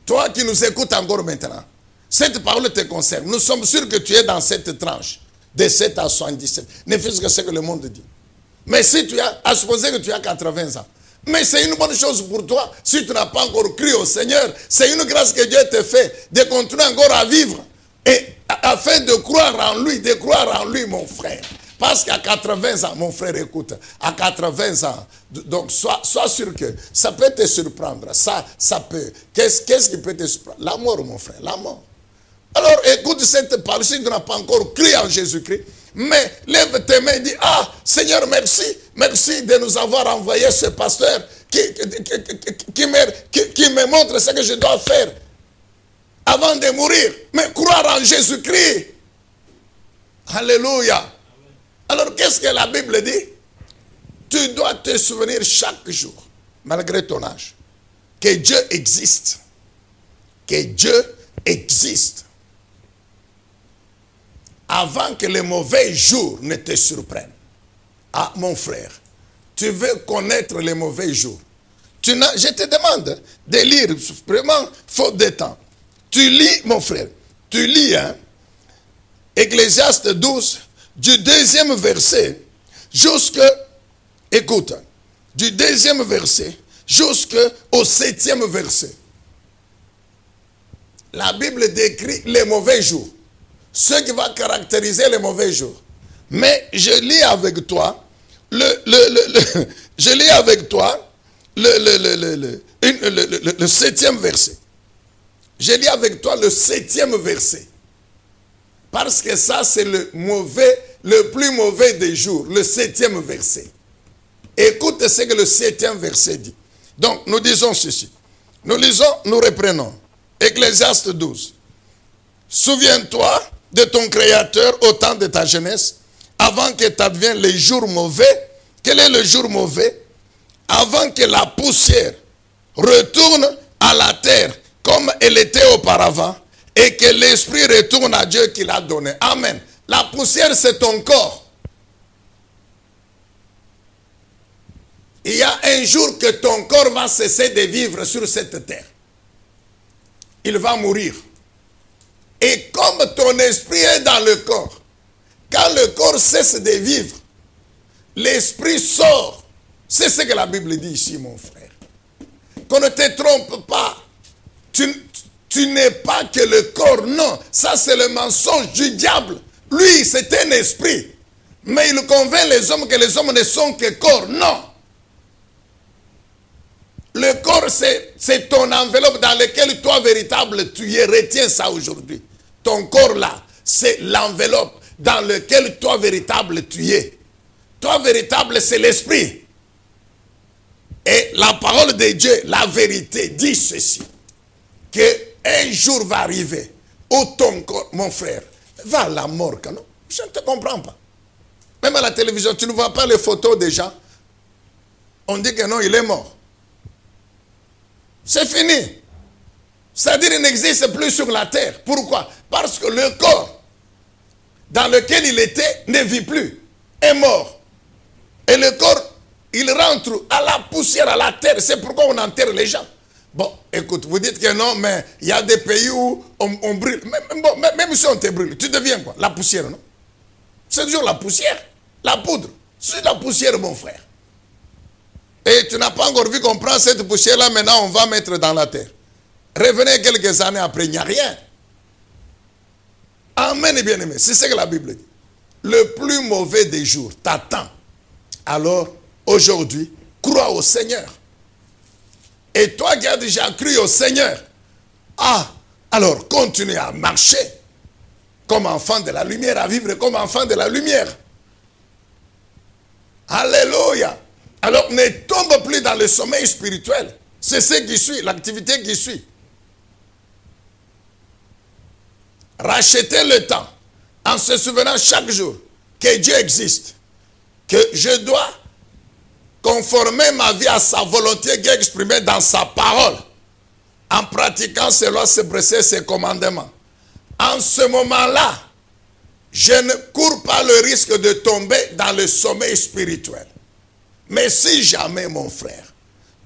Toi qui nous écoutes encore maintenant, cette parole te concerne. Nous sommes sûrs que tu es dans cette tranche de 7 à 77. Ne fais que ce que le monde dit. Mais si tu as, à supposer que tu as 80 ans, mais c'est une bonne chose pour toi si tu n'as pas encore cru au Seigneur. C'est une grâce que Dieu te fait de continuer encore à vivre et afin de croire en lui, mon frère. Parce qu'à 80 ans, mon frère, écoute, à 80 ans, donc sois sûr que ça peut te surprendre. Ça peut. Qu'est-ce qui peut te surprendre? La mort, mon frère, la mort. Alors écoute cette parole, si tu n'as pas encore cru en Jésus-Christ, mais lève tes mains et dis, ah Seigneur, merci, merci de nous avoir envoyé ce pasteur qui me montre ce que je dois faire avant de mourir. Mais croire en Jésus-Christ. Alléluia. Alors qu'est-ce que la Bible dit? Tu dois te souvenir chaque jour, malgré ton âge, que Dieu existe. Que Dieu existe. Avant que les mauvais jours ne te surprennent. Ah, mon frère, tu veux connaître les mauvais jours. Je te demande de lire, vraiment, faute de temps. Tu lis, mon frère, tu lis, hein, Ecclésiaste 12, du 2e verset, écoute, du 2e verset, jusqu'au 7e verset. La Bible décrit les mauvais jours. Ce qui va caractériser les mauvais jours. Mais je lis avec toi le 7e verset. Je lis avec toi le 7e verset. Parce que ça, c'est le plus mauvais des jours. Le 7e verset. Écoute ce que le 7e verset dit. Donc, nous disons ceci. Nous lisons, nous reprenons. Ecclésiaste 12. Souviens-toi de ton Créateur au temps de ta jeunesse, avant que t'adviennent les jours mauvais. Quel est le jour mauvais? Avant que la poussière retourne à la terre comme elle était auparavant et que l'esprit retourne à Dieu qui l'a donné. Amen. La poussière, c'est ton corps. Il y a un jour que ton corps va cesser de vivre sur cette terre. Il va mourir. Et comme ton esprit est dans le corps, quand le corps cesse de vivre, l'esprit sort. C'est ce que la Bible dit ici, mon frère. Qu'on ne te trompe pas. Tu n'es pas que le corps, non. Ça, c'est le mensonge du diable. Lui, c'est un esprit. Mais il convainc les hommes que les hommes ne sont que corps. Non. Le corps, c'est ton enveloppe dans laquelle toi, véritable, tu es. Retiens ça aujourd'hui. Ton corps là, c'est l'enveloppe dans laquelle toi, véritable, tu es. Toi, véritable, c'est l'esprit. Et la parole de Dieu, la vérité, dit ceci. Qu'un jour va arriver où ton corps, mon frère, va à la mort. Non? Je ne te comprends pas. Même à la télévision, tu ne vois pas les photos des gens. On dit que non, il est mort. C'est fini. C'est-à-dire qu'il n'existe plus sur la terre. Pourquoi? Parce que le corps dans lequel il était ne vit plus, est mort. Et le corps, il rentre à la poussière, à la terre. C'est pourquoi on enterre les gens. Bon, écoute, vous dites que non, mais il y a des pays où on brûle. Même si on te brûle, tu deviens quoi? La poussière, non? C'est toujours la poussière, la poudre. C'est la poussière, mon frère. Et tu n'as pas encore vu qu'on prend cette poussière-là, maintenant on va mettre dans la terre. Revenez quelques années après, il n'y a rien. Amen, bien-aimé. C'est ce que la Bible dit. Le plus mauvais des jours t'attend. Alors, aujourd'hui, crois au Seigneur. Et toi qui as déjà cru au Seigneur, alors continue à marcher comme enfant de la lumière, à vivre comme enfant de la lumière. Alléluia. Alors, ne tombe plus dans le sommeil spirituel. C'est ce qui suit, l'activité qui suit. Rachetez le temps en se souvenant chaque jour que Dieu existe, que je dois conformer ma vie à sa volonté qui est exprimée dans sa parole, en pratiquant selon ses préceptes, ses commandements. En ce moment-là, je ne cours pas le risque de tomber dans le sommeil spirituel. Mais si jamais, mon frère,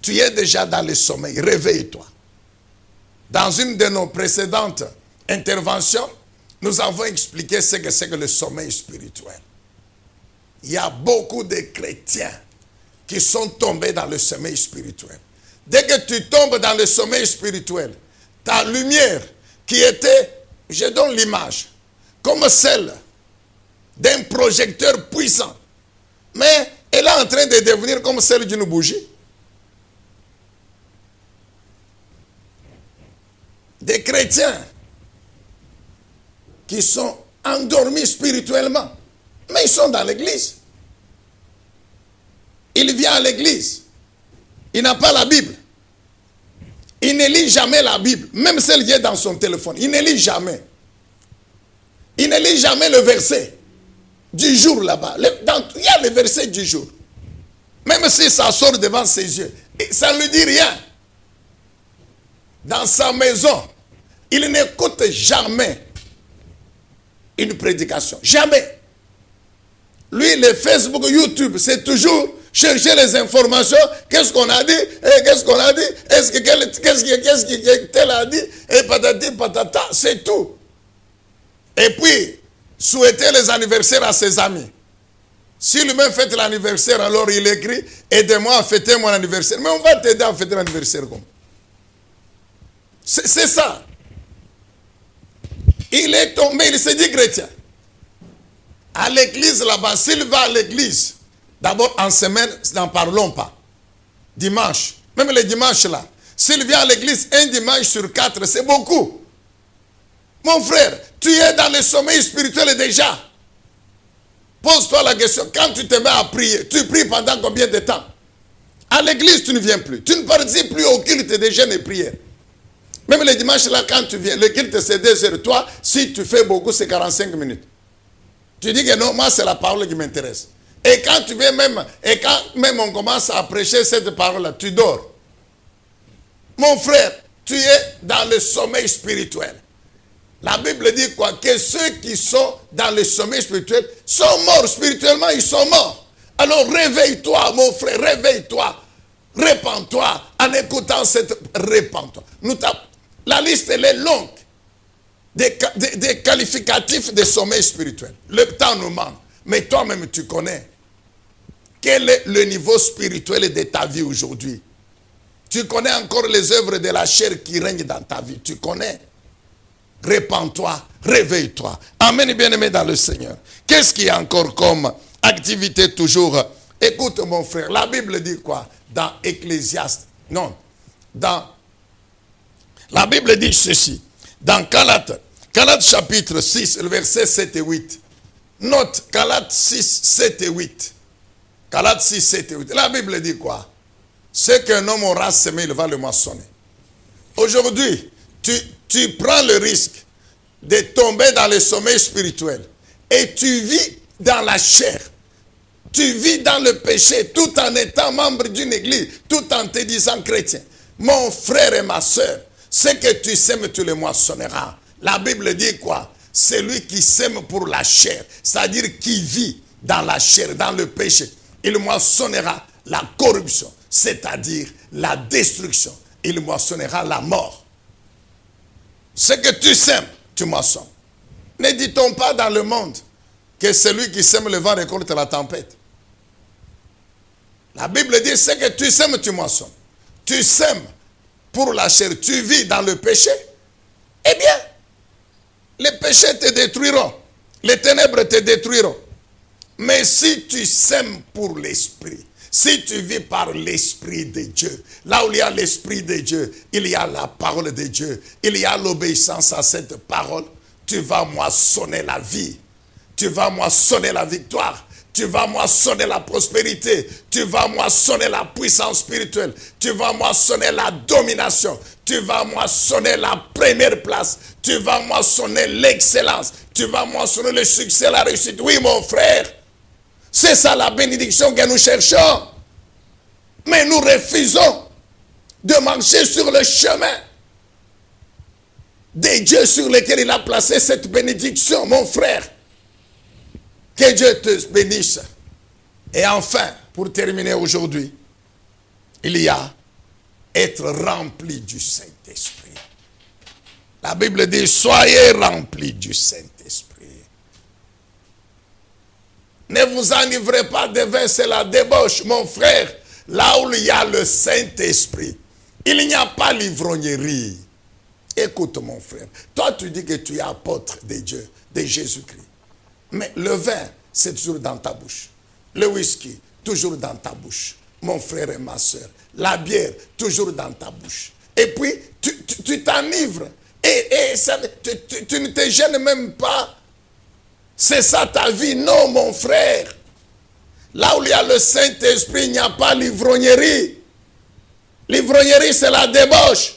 tu es déjà dans le sommeil. Réveille-toi. Dans une de nos précédentes interventions, nous avons expliqué ce que c'est que le sommeil spirituel. Il y a beaucoup de chrétiens qui sont tombés dans le sommeil spirituel. Dès que tu tombes dans le sommeil spirituel, ta lumière qui était, je donne l'image, comme celle d'un projecteur puissant, mais elle est en train de devenir comme celle d'une bougie. Des chrétiens qui sont endormis spirituellement, mais ils sont dans l'église. Il vient à l'église. Il n'a pas la Bible. Il ne lit jamais la Bible. Même celle qui est dans son téléphone. Il ne lit jamais. Il ne lit jamais le verset du jour là-bas. Il y a le verset du jour. Même si ça sort devant ses yeux, ça ne lui dit rien. Dans sa maison, il n'écoute jamais une prédication. Jamais. Lui, le Facebook, YouTube, c'est toujours chercher les informations. Qu'est-ce qu'on a dit? Qu'est-ce qu'on a dit? Qu'est-ce que tel a dit? Et patati patata, c'est tout. Et puis, souhaiter les anniversaires à ses amis. Si lui-même fête l'anniversaire, alors il écrit, aidez-moi à fêter mon anniversaire. Mais on va t'aider à fêter l'anniversaire comme. C'est ça. Il est tombé, il se dit chrétien. À l'église là-bas, s'il va à l'église, d'abord en semaine, n'en parlons pas. Dimanche, même les dimanches là, s'il vient à l'église un dimanche sur 4, c'est beaucoup. Mon frère, tu es dans le sommeil spirituel déjà. Pose-toi la question, quand tu te mets à prier, tu pries pendant combien de temps? À l'église, tu ne viens plus. Tu ne participes plus au culte de jeûne et prière. Même les dimanches là, quand tu viens, le culte c'est 2 heures. Toi, si tu fais beaucoup, c'est 45 minutes. Tu dis que non, moi c'est la parole qui m'intéresse. Et quand tu viens même, et quand même on commence à prêcher cette parole-là, tu dors. Mon frère, tu es dans le sommeil spirituel. La Bible dit quoi? Que ceux qui sont dans le sommeil spirituel sont morts spirituellement, ils sont morts. Alors réveille-toi, mon frère, réveille-toi. Répands-toi en écoutant cette... Répands-toi. La liste, elle est longue. Des qualificatifs de sommeil spirituel. Le temps nous manque. Mais toi-même, tu connais. Quel est le niveau spirituel de ta vie aujourd'hui? Tu connais encore les œuvres de la chair qui règnent dans ta vie. Tu connais. Répands-toi, réveille-toi. Amen, bien-aimé dans le Seigneur. Qu'est-ce qu'il y a encore comme activité toujours? Écoute mon frère, la Bible dit quoi? Dans Ecclésiaste. Non. La Bible dit ceci. Dans Galates chapitre 6, le verset 7 et 8. Note, Galates 6, 7 et 8. Galates 6, 7 et 8. La Bible dit quoi? Ce qu'un homme aura semé, il va le moissonner. Aujourd'hui, tu prends le risque de tomber dans le sommeil spirituel. Et tu vis dans la chair. Tu vis dans le péché tout en étant membre d'une église, tout en te disant chrétien. Mon frère et ma soeur, ce que tu sèmes, tu le moissonneras. La Bible dit quoi? Celui qui sème pour la chair, c'est-à-dire qui vit dans la chair, dans le péché, il moissonnera la corruption, c'est-à-dire la destruction. Il moissonnera la mort. Ce que tu sèmes, tu moissonnes. Ne dit-on pas dans le monde que celui qui sème le vent récolte la tempête? La Bible dit, ce que tu sèmes, tu moissonnes. Tu sèmes pour la chair, tu vis dans le péché, eh bien, les péchés te détruiront. Les ténèbres te détruiront. Mais si tu sèmes pour l'esprit, si tu vis par l'esprit de Dieu, là où il y a l'esprit de Dieu, il y a la parole de Dieu, il y a l'obéissance à cette parole, tu vas moissonner la vie. Tu vas moissonner la victoire. Tu vas moissonner la prospérité. Tu vas moissonner la puissance spirituelle. Tu vas moissonner la domination. Tu vas moissonner la première place. Tu vas moissonner l'excellence. Tu vas moissonner le succès, la réussite. Oui, mon frère. C'est ça la bénédiction que nous cherchons. Mais nous refusons de marcher sur le chemin des dieux sur lesquels il a placé cette bénédiction, mon frère. Que Dieu te bénisse. Et enfin, pour terminer aujourd'hui, il y a être rempli du Saint-Esprit. La Bible dit, soyez remplis du Saint-Esprit. Ne vous enivrez pas de vin, c'est la débauche, mon frère. Là où il y a le Saint-Esprit, il n'y a pas l'ivrognerie. Écoute mon frère, toi tu dis que tu es apôtre de Dieu, de Jésus-Christ. Mais le vin, c'est toujours dans ta bouche. Le whisky, toujours dans ta bouche. Mon frère et ma soeur. La bière, toujours dans ta bouche. Et puis, tu t'enivres. Et ça, tu ne te gênes même pas. C'est ça ta vie. Non, mon frère. Là où il y a le Saint-Esprit, il n'y a pas l'ivrognerie. L'ivrognerie, c'est la débauche.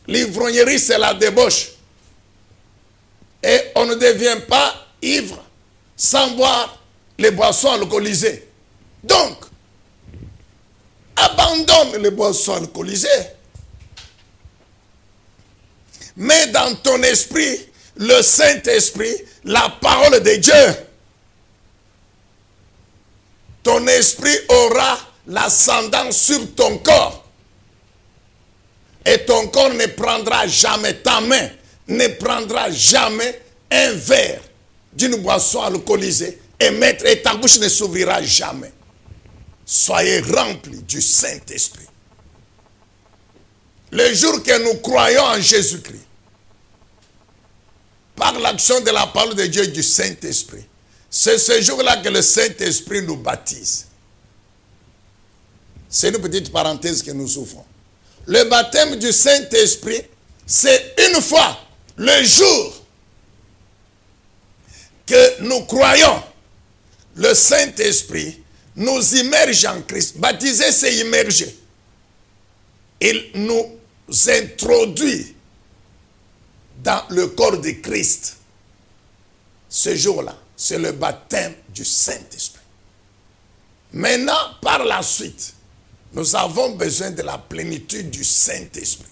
L'ivrognerie, c'est la débauche. Et on ne devient pas ivre sans boire les boissons alcoolisées. Donc, abandonne les boissons alcoolisées. Mets dans ton esprit le Saint-Esprit, la parole de Dieu. Ton esprit aura l'ascendant sur ton corps. Et ton corps ne prendra jamais, ta main ne prendra jamais un verre d'une boisson alcoolisée et ta bouche ne s'ouvrira jamais. Soyez remplis du Saint-Esprit. Le jour que nous croyons en Jésus-Christ, par l'action de la parole de Dieu et du Saint-Esprit, c'est ce jour-là que le Saint-Esprit nous baptise. C'est une petite parenthèse que nous ouvrons. Le baptême du Saint-Esprit, c'est une fois, le jour que nous croyons, le Saint-Esprit nous immerge en Christ. Baptiser, c'est immerger. Il nous introduit dans le corps de Christ. Ce jour-là, c'est le baptême du Saint-Esprit. Maintenant, par la suite, nous avons besoin de la plénitude du Saint-Esprit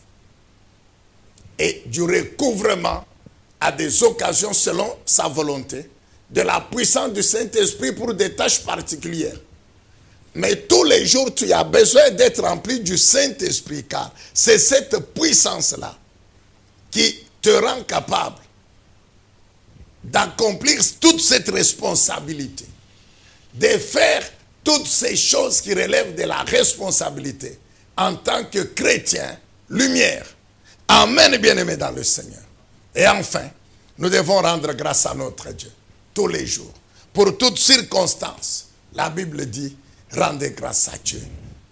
et du recouvrement à des occasions selon sa volonté de la puissance du Saint-Esprit pour des tâches particulières. Mais tous les jours, tu as besoin d'être rempli du Saint-Esprit, car c'est cette puissance-là qui te rend capable d'accomplir toute cette responsabilité, de faire toutes ces choses qui relèvent de la responsabilité en tant que chrétien, lumière. Amen, bien-aimés dans le Seigneur. Et enfin, nous devons rendre grâce à notre Dieu tous les jours. Pour toutes circonstances, la Bible dit, rendez grâce à Dieu.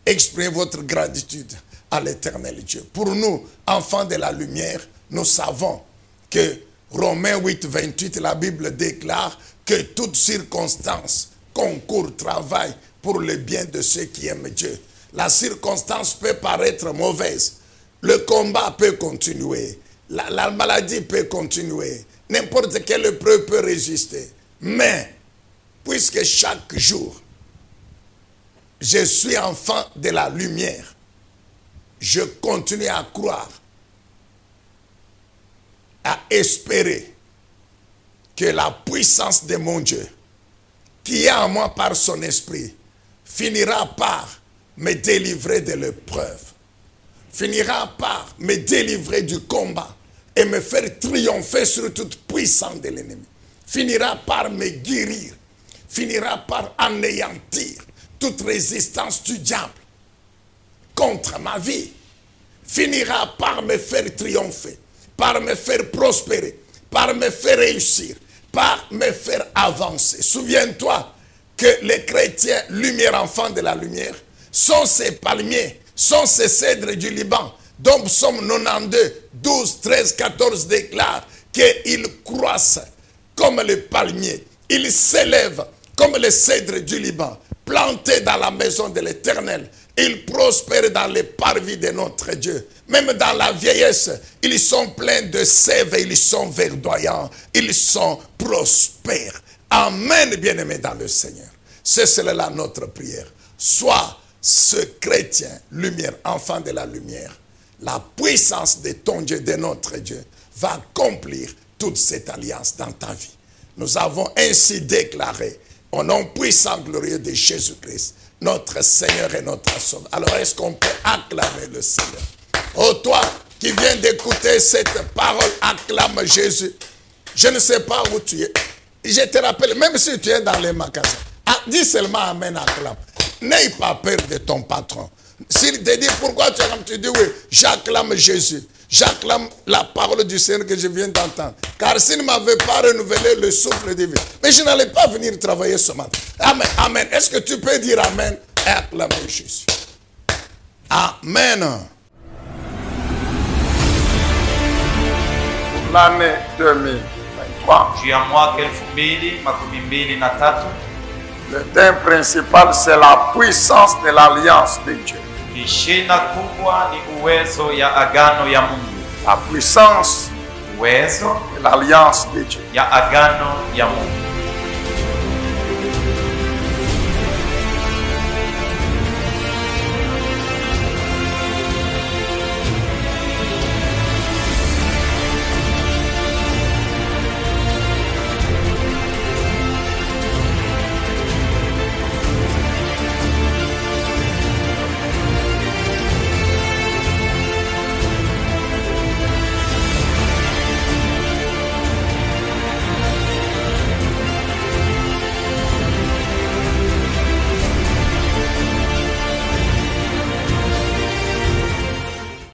Exprimez votre gratitude à l'Éternel Dieu. Pour nous, enfants de la lumière, nous savons que Romains 8, 28, la Bible déclare que toutes circonstances concourent, travaillent pour le bien de ceux qui aiment Dieu. La circonstance peut paraître mauvaise. Le combat peut continuer. La maladie peut continuer. N'importe quelle épreuve peut résister. Mais, puisque chaque jour, je suis enfant de la lumière, je continue à croire, à espérer que la puissance de mon Dieu, qui est en moi par son esprit, finira par me délivrer de l'épreuve, finira par me délivrer du combat et me faire triompher sur toute puissance de l'ennemi, finira par me guérir, finira par anéantir toute résistance du diable contre ma vie, finira par me faire triompher, par me faire prospérer, par me faire réussir, par me faire avancer. Souviens-toi que les chrétiens, lumière, enfants de la lumière, sont ces palmiers, sont ces cèdres du Liban, dont Psaume 92, 12, 13, 14 déclare qu'ils croissent comme les palmiers. Ils s'élèvent comme les cèdres du Liban, plantés dans la maison de l'Éternel. Ils prospèrent dans les parvis de notre Dieu. Même dans la vieillesse, ils sont pleins de sève, ils sont verdoyants, ils sont prospères. Amen, bien-aimés dans le Seigneur. C'est cela notre prière. Sois ce chrétien, lumière, enfant de la lumière. La puissance de ton Dieu, de notre Dieu, va accomplir toute cette alliance dans ta vie. Nous avons ainsi déclaré Au nom puissant, glorieux de Jésus-Christ, notre Seigneur et notre Sauveur. Alors, est-ce qu'on peut acclamer le Seigneur? Oh, toi qui viens d'écouter cette parole, acclame Jésus. Je ne sais pas où tu es. Je te rappelle, même si tu es dans les magasins, dis seulement Amen, acclame. N'aie pas peur de ton patron. S'il te dit pourquoi tu acclames, tu dis oui, j'acclame Jésus. J'acclame la parole du Seigneur que je viens d'entendre. Car s'il ne m'avait pas renouvelé le souffle de vie, mais je n'allais pas venir travailler ce matin. Amen. Amen. Est-ce que tu peux dire Amen et acclamer Jésus? Amen. L'année 2023. Le thème principal, c'est la puissance de l'alliance de Dieu. La puissance de l'alliance de Dieu.